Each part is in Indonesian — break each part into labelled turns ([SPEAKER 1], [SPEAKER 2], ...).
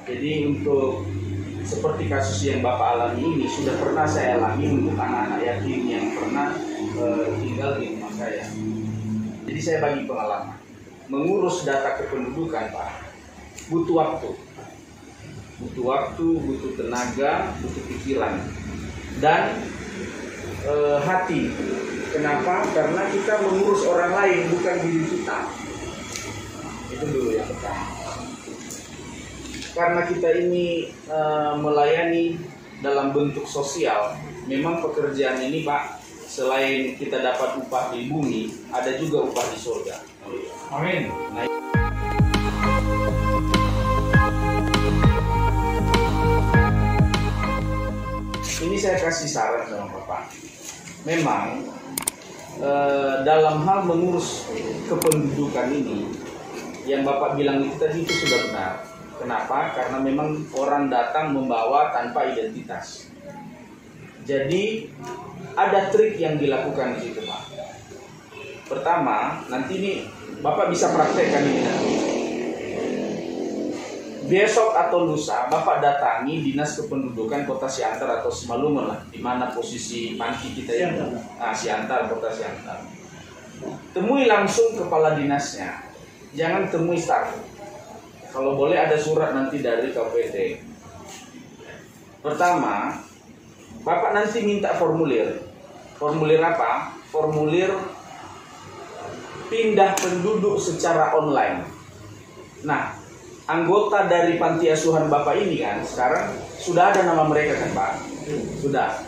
[SPEAKER 1] Jadi untuk seperti kasus yang Bapak alami ini sudah pernah saya alami untuk anak-anak yatim yang pernah tinggal di rumah saya. Jadi saya bagi pengalaman. Mengurus data kependudukan, Pak, butuh waktu. Butuh waktu, butuh tenaga, butuh pikiran. Dan hati. Kenapa? Karena kita mengurus orang lain, bukan diri kita. Itu dulu yang pertama. Karena kita ini melayani dalam bentuk sosial, memang pekerjaan ini, Pak, selain kita dapat upah di bumi, ada juga upah di surga.
[SPEAKER 2] Amin.
[SPEAKER 1] Nah, ini saya kasih saran sama Bapak. Memang dalam hal mengurus kependudukan ini, yang Bapak bilang itu tadi itu sudah benar. Kenapa? Karena memang orang datang membawa tanpa identitas. Jadi ada trik yang dilakukan di situ, Pak. Pertama, nanti ini Bapak bisa praktekkan ini nanti. Besok atau lusa Bapak datangi Dinas Kependudukan Kota Siantar atau Simalungun lah, di mana posisi panti kita ini. Siantar, Kota Siantar. Temui langsung kepala dinasnya. Jangan temui staf. Kalau boleh ada surat nanti dari KPT. Pertama, Bapak nanti minta formulir. Formulir apa? Formulir pindah penduduk secara online. Nah, anggota dari panti asuhan Bapak ini kan sekarang sudah ada nama mereka kan, Pak? Sudah.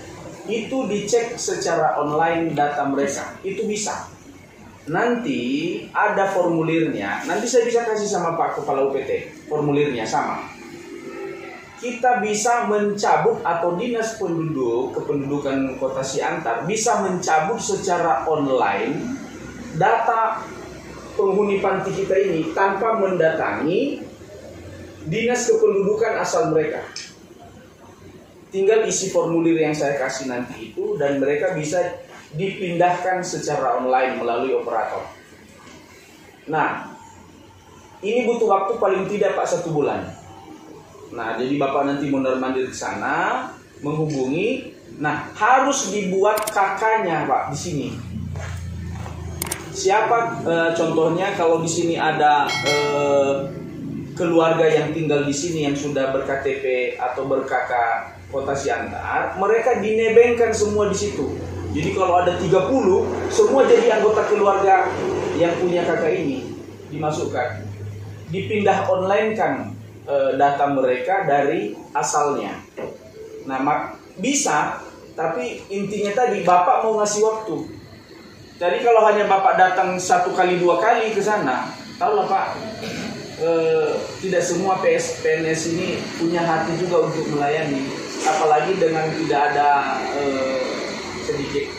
[SPEAKER 1] Itu dicek secara online data mereka. Itu bisa. Nanti ada formulirnya. Nanti saya bisa kasih sama Pak Kepala UPT. Formulirnya sama. Kita bisa mencabut atau Dinas Kependudukan Kota Siantar bisa mencabut secara online data penghuni panti kita ini tanpa mendatangi Dinas Kependudukan asal mereka. Tinggal isi formulir yang saya kasih nanti itu dan mereka bisa dipindahkan secara online melalui operator. Nah, ini butuh waktu paling tidak, Pak, 1 bulan. Nah, jadi Bapak nanti mondar-mandir ke sana, menghubungi. Nah, harus dibuat kakaknya, Pak, di sini. Siapa contohnya kalau di sini ada keluarga yang tinggal di sini yang sudah ber-KTP atau ber-KK Kota Siantar, mereka dinebengkan semua di situ. Jadi kalau ada 30, semua jadi anggota keluarga yang punya kakak ini dimasukkan. Dipindah online kan data mereka dari asalnya. Nah, bisa, tapi intinya tadi Bapak mau ngasih waktu. Jadi kalau hanya Bapak datang 1 kali 2 kali ke sana, tahulah Pak, tidak semua PNS ini punya hati juga untuk melayani. Apalagi dengan tidak ada sedikit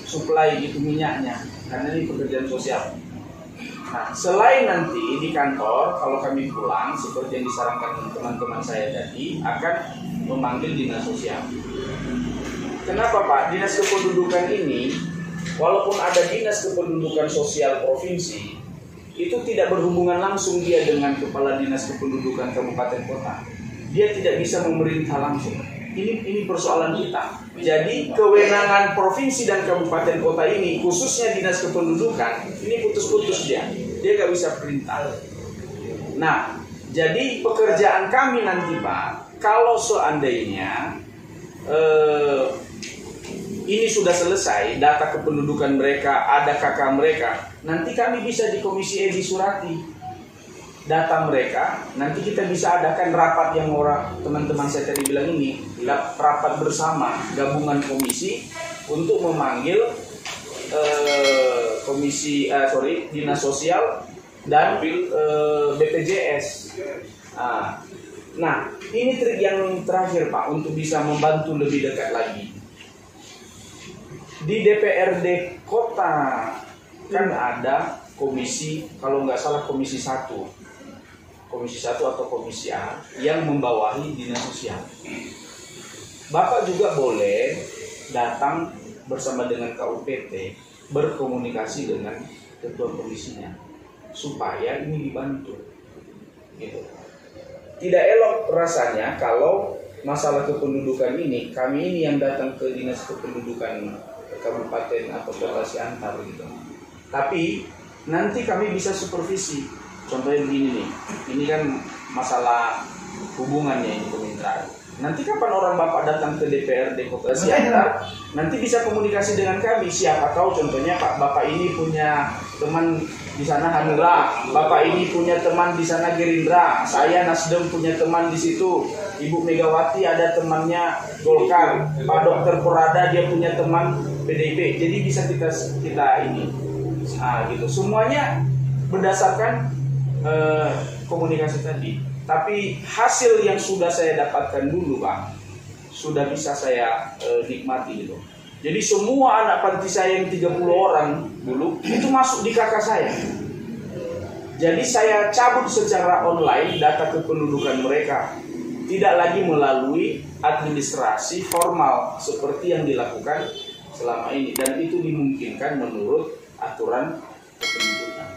[SPEAKER 1] supply gitu minyaknya, karena ini pekerjaan sosial. Nah, selain nanti di kantor kalau kami pulang seperti yang disarankan teman-teman saya tadi akan memanggil dinas sosial. Kenapa, Pak? Dinas kependudukan ini walaupun ada Dinas Kependudukan Sosial Provinsi, itu tidak berhubungan langsung dia dengan Kepala Dinas Kependudukan Kabupaten Kota. Dia tidak bisa memerintah langsung. Ini persoalan kita. Jadi kewenangan provinsi dan kabupaten kota ini, khususnya Dinas Kependudukan, ini putus-putus dia nggak bisa perintah. Nah, jadi pekerjaan kami nanti, Pak, kalau seandainya ini sudah selesai, data kependudukan mereka, ada kakak mereka, nanti kami bisa di Komisi E disurati data mereka. Nanti kita bisa adakan rapat yang teman-teman saya tadi bilang ini, rapat bersama gabungan komisi untuk memanggil dinas sosial dan BPJS. Nah, ini trik yang terakhir, Pak, untuk bisa membantu lebih dekat lagi. Di DPRD kota kan ada komisi, kalau nggak salah komisi 1 atau komisi A yang membawahi dinas sosial. Bapak juga boleh datang bersama dengan KUPT berkomunikasi dengan ketua komisinya supaya ini dibantu. Gitu. tidak elok rasanya kalau masalah kependudukan ini, kami ini yang datang ke dinas kependudukan kabupaten atau kota Siantar gitu. Tapi nanti kami bisa supervisi. Contohnya begini nih, ini kan masalah hubungannya ini kemitraan. Nanti kapan orang Bapak datang ke DPRD Kota Siantar, nanti bisa komunikasi dengan kami. Siapa tahu contohnya Pak Bapak ini punya teman di sana Hanura, Bapak ini punya teman di sana Gerindra, saya Nasdem punya teman di situ, Ibu Megawati ada temannya Golkar, Pak Dr. Porada dia punya teman PDIP. Jadi bisa kita ini, gitu. Semuanya berdasarkan komunikasi tadi. Tapi hasil yang sudah saya dapatkan dulu Pak, sudah bisa saya nikmati gitu. Jadi semua anak panti saya yang 30 orang dulu itu masuk di KK saya. Jadi saya cabut secara online data kependudukan mereka, tidak lagi melalui administrasi formal seperti yang dilakukan selama ini, dan itu dimungkinkan menurut aturan kependudukan.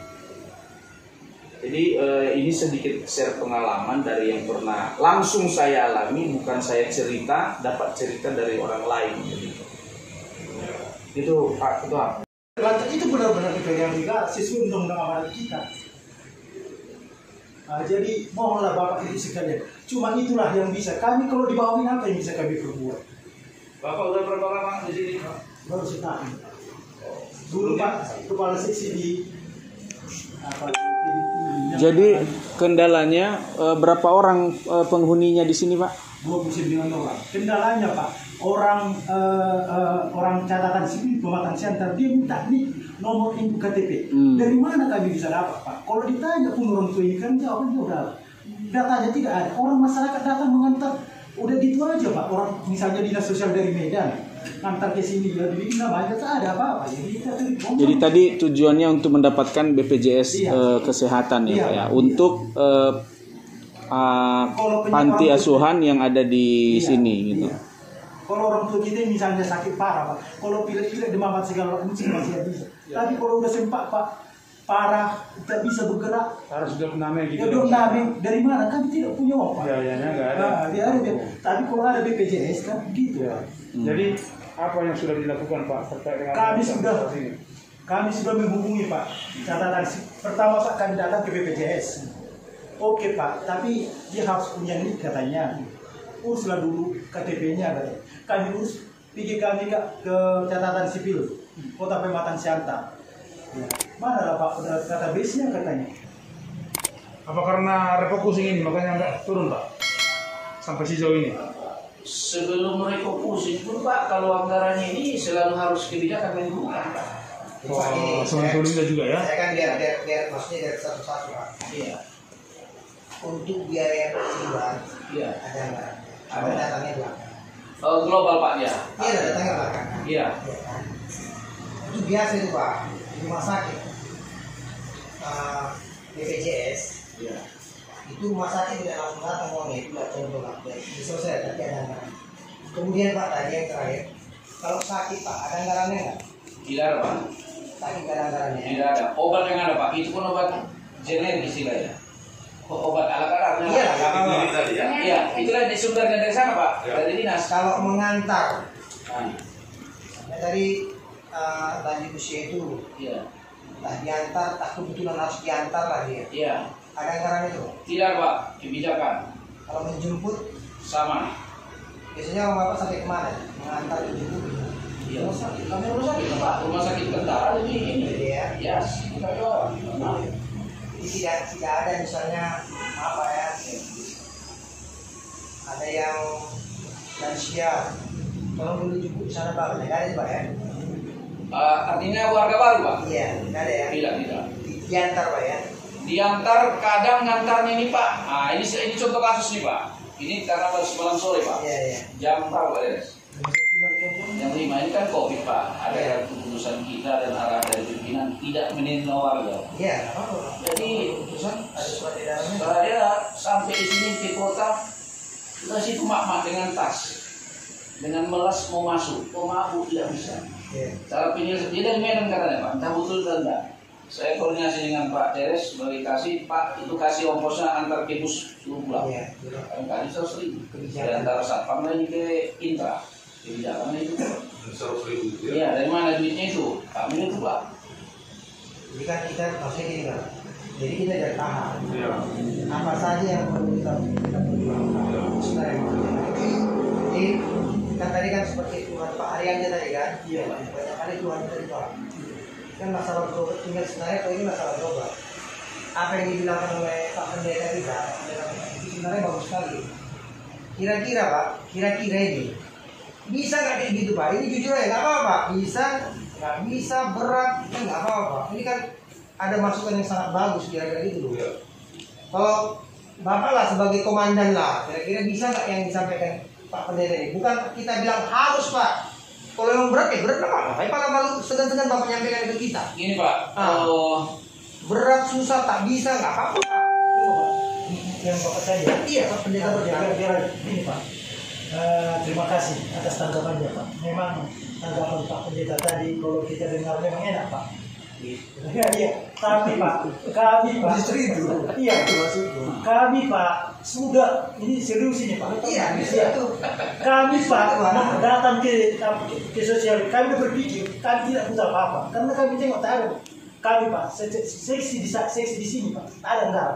[SPEAKER 1] Jadi ini sedikit share pengalaman dari yang pernah langsung saya alami, bukan saya cerita, dapat cerita dari orang lain. Itu Pak Ketua.
[SPEAKER 2] Lantas itu benar-benar dipegang juga sesuai undang-undang amanat kita. Jadi mohonlah Bapak itu sekalian. Cuma itulah yang bisa. Kami kalau di bawah ini apa yang bisa kami perbuat?
[SPEAKER 1] Bapak udah berapa lama di sini?
[SPEAKER 2] Baru setahun. Dulu Pak kepala seksi di
[SPEAKER 3] Jadi kendalanya berapa orang penghuninya di sini Pak?
[SPEAKER 2] 29 orang. Kendalanya Pak, orang catatan sipil pematang Siantar dia minta nih nomor induk KTP. Dari mana kami bisa dapat Pak? Kalau ditanya pun orang tua ini kan jawabnya udah datanya tidak ada. Orang masyarakat datang mengantar, udah gitu aja Pak. Orang misalnya dinas sosial dari Medan antar ke sini ya bikin namanya tak ada apa-apa.
[SPEAKER 3] Jadi tadi tujuannya untuk mendapatkan BPJS kesehatan ya Pak ya, untuk panti asuhan yang ada di sini gitu.
[SPEAKER 2] Iya. Kalau orang tua kita misalnya sakit parah Pak, kalau pilek-pilek demam segala macam masih bisa. Tapi kalau udah sempat Pak parah tidak bisa bergerak,
[SPEAKER 1] Harus dok-name gitu.
[SPEAKER 2] ya dok-name dari mana? Kami tidak punya uang Pak.
[SPEAKER 1] Biayanya nggak ada.
[SPEAKER 2] Tapi kalau ada BPJS kan gitu.
[SPEAKER 1] Ya. Jadi apa yang sudah dilakukan Pak terkait dengan
[SPEAKER 2] Kami sudah menghubungi Pak. Catatan pertama Pak kami datang ke BPJS. Oke Pak, tapi dia harus punya nik katanya. Uruslah dulu KTP-nya katanya. Kami urus, pergi kami ke catatan sipil Kota Pematang Siantar. Ya. Mana lah Pak, udah database-nya katanya.
[SPEAKER 4] Apa karena refocusing ini makanya nggak turun Pak sampai sejauh ini?
[SPEAKER 1] Sebelum refocusing pun Pak, kalau anggarannya ini selalu harus kebijakan Menkumham Pak.
[SPEAKER 4] Oh, sebelumnya juga ya?
[SPEAKER 5] Saya kan biar maksudnya dari satu-satu Pak.
[SPEAKER 1] Iya.
[SPEAKER 5] Untuk biaya jiwa,
[SPEAKER 1] Iya.
[SPEAKER 5] ada nggak? Ada datangnya belakang.
[SPEAKER 1] Global Pak ya.
[SPEAKER 5] Iya, ada datangnya belakang.
[SPEAKER 1] Iya.
[SPEAKER 5] Ya, kan? Itu biasa itu Pak di rumah sakit. BPJS.
[SPEAKER 1] Iya.
[SPEAKER 5] Itu rumah sakit tidak langsung datang uangnya itu nggak contoh Pak. Diselesaikan tapi ada anggaran. Kemudian Pak tadi yang terakhir, kalau sakit Pak ada anggarannya nggak?
[SPEAKER 1] Tidak ada Pak.
[SPEAKER 5] Sakit nggak ada anggarannya.
[SPEAKER 1] Tidak ada. Obat yang ada Pak, itu pun obat generis istilahnya. Obat ala-ala.
[SPEAKER 5] Iya,
[SPEAKER 1] tadi ya. Iya, itulah disumberkan dari sana Pak, dari dinas.
[SPEAKER 5] Kalau mengantar,
[SPEAKER 1] Nah,
[SPEAKER 5] dari lanjut usia itu,
[SPEAKER 1] iya.
[SPEAKER 5] diantar, tak kebetulan harus diantar lah dia.
[SPEAKER 1] Iya.
[SPEAKER 5] Ada anggaran itu.
[SPEAKER 1] Tidak Pak, kebijakan
[SPEAKER 5] Kalau menjemput,
[SPEAKER 1] sama.
[SPEAKER 5] biasanya orang bapak sampai kemana? Mengantar menjemput.
[SPEAKER 1] Iya. Kami rumah sakit Pak, rumah sakit tentara ini.
[SPEAKER 5] Ya.
[SPEAKER 1] Ya, kita jual. Nah,
[SPEAKER 5] Jadi tidak ada misalnya apa ya? Ada yang lansia, tolong dulu jemput di sana Pak. Tidak ada Pak ya?
[SPEAKER 1] artinya warga baru Pak?
[SPEAKER 5] Iya, tidak ada ya.
[SPEAKER 1] Tidak.
[SPEAKER 5] Diantar Pak ya.
[SPEAKER 1] Diantar, kadang ngantarnya ini Pak. Nah, ini contoh kasus nih Pak. Ini karena baru malam sore Pak.
[SPEAKER 5] Iya.
[SPEAKER 1] Jam berapa Pak Des? Jam 5 ini kan COVID Pak. Ada keputusan kita dan arah dari pimpinan tidak menerima warga.
[SPEAKER 5] Iya, apa?
[SPEAKER 1] Jadi keputusan
[SPEAKER 5] Ada surat edarannya.
[SPEAKER 1] saya sampai di sini ke kota, kita situ mak dengan tas, dengan melas mau masuk, mau mabuk tidak bisa.
[SPEAKER 5] Iya.
[SPEAKER 1] Cara penyelesaian dia dari Medan katanya Pak, entah betul atau enggak. Saya koordinasi dengan Pak Teres sebagai kasih Pak itu kasih ongkosnya antar kebus seluruh pulang.
[SPEAKER 5] Iya.
[SPEAKER 1] Kali 100.000. Dari antara satpam lagi ke Intra. Kebijakannya itu.
[SPEAKER 6] 100.000
[SPEAKER 1] Iya, dari mana duitnya itu? Kami itu Pak.
[SPEAKER 5] Jadi kan kita maksudnya gini kan. Jadi kita dari tahan.
[SPEAKER 6] Iya.
[SPEAKER 5] Apa saja yang perlu kita perjuangkan. Sebenarnya. Jadi kan tadi kan seperti Tuhan Pak Aryannya tadi kan. Iya. Banyak kali Tuhan tadi Pak. Kan masalah berobat tinggal sebenarnya kalau ini masalah berobat. Apa yang dibilangkan oleh Pak Pendeta kita itu sebenarnya bagus sekali. Kira-kira Pak, kira-kira ini bisa nggak kayak gitu Pak? Ini jujur aja nggak apa-apa. Bisa, nggak bisa berat, itu nggak apa-apa. Ini kan ada masukan yang sangat bagus kira-kira gitu loh. Kalau Bapak lah sebagai komandan lah, kira-kira bisa nggak yang disampaikan Pak Pendeta ini? Bukan kita bilang harus Pak. Kalau yang berat ya berat lah. Tapi kalau segan-segan Bapak nyampaikan itu kita.
[SPEAKER 1] Gini Pak,
[SPEAKER 5] Berat susah tak bisa nggak apa-apa.
[SPEAKER 2] Yang Bapak tanya.
[SPEAKER 5] Iya Pak Pendeta berkata.
[SPEAKER 2] Biar ini Pak. Terima kasih atas tanggapannya Pak. Memang tanggapan Pak Pendeta tadi kalau kita dengar memang enak Pak. Iya. Tapi Pak, kami Pak. Iya. Kami Pak sudah ini serius ini Pak.
[SPEAKER 5] Iya.
[SPEAKER 2] Kami Pak datang ke sosial. Kami berpikir kami tidak butuh apa-apa karena kami tengok taruh. Kami Pak seksi di sini Pak. Ada enggak?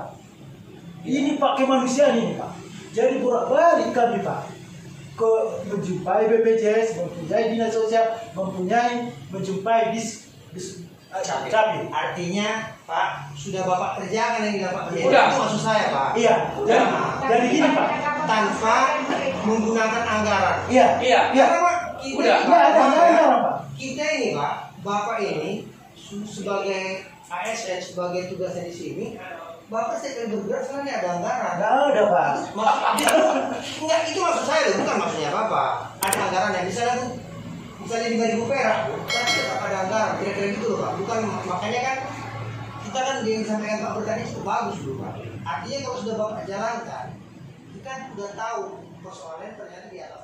[SPEAKER 2] Ini Pak kemanusiaan ini Pak. Jadi bolak-balik kami Pak ke menjumpai BPJS, mempunyai dinas sosial, menjumpai capil.
[SPEAKER 5] Artinya Pak sudah Bapak kerjakan yang didapat Pendeta.
[SPEAKER 1] Udah.
[SPEAKER 5] Itu maksud saya Pak.
[SPEAKER 2] Iya. Jadi gini Pak.
[SPEAKER 5] Tanpa menggunakan anggaran.
[SPEAKER 2] Iya.
[SPEAKER 1] Iya.
[SPEAKER 5] Karena Pak, kita
[SPEAKER 1] Udah.
[SPEAKER 5] ini,
[SPEAKER 2] Nggak ada anggaran Pak.
[SPEAKER 5] kita ini Pak, Bapak ini sebagai ASN sebagai tugasnya di sini, Bapak setiap kali bergerak sebenarnya ada anggaran.
[SPEAKER 2] Nggak ada Pak.
[SPEAKER 5] Enggak, itu maksud saya loh, bukan maksudnya Bapak. Ada anggaran yang misalnya 5.000 perak, tapi tetap ada anggaran, kira-kira gitu loh Pak. Bukan makanya kan kita kan yang disampaikan Pak Bertani cukup bagus dulu Pak. Artinya kalau sudah Bapak jalankan, kita sudah tahu persoalan ternyata di atas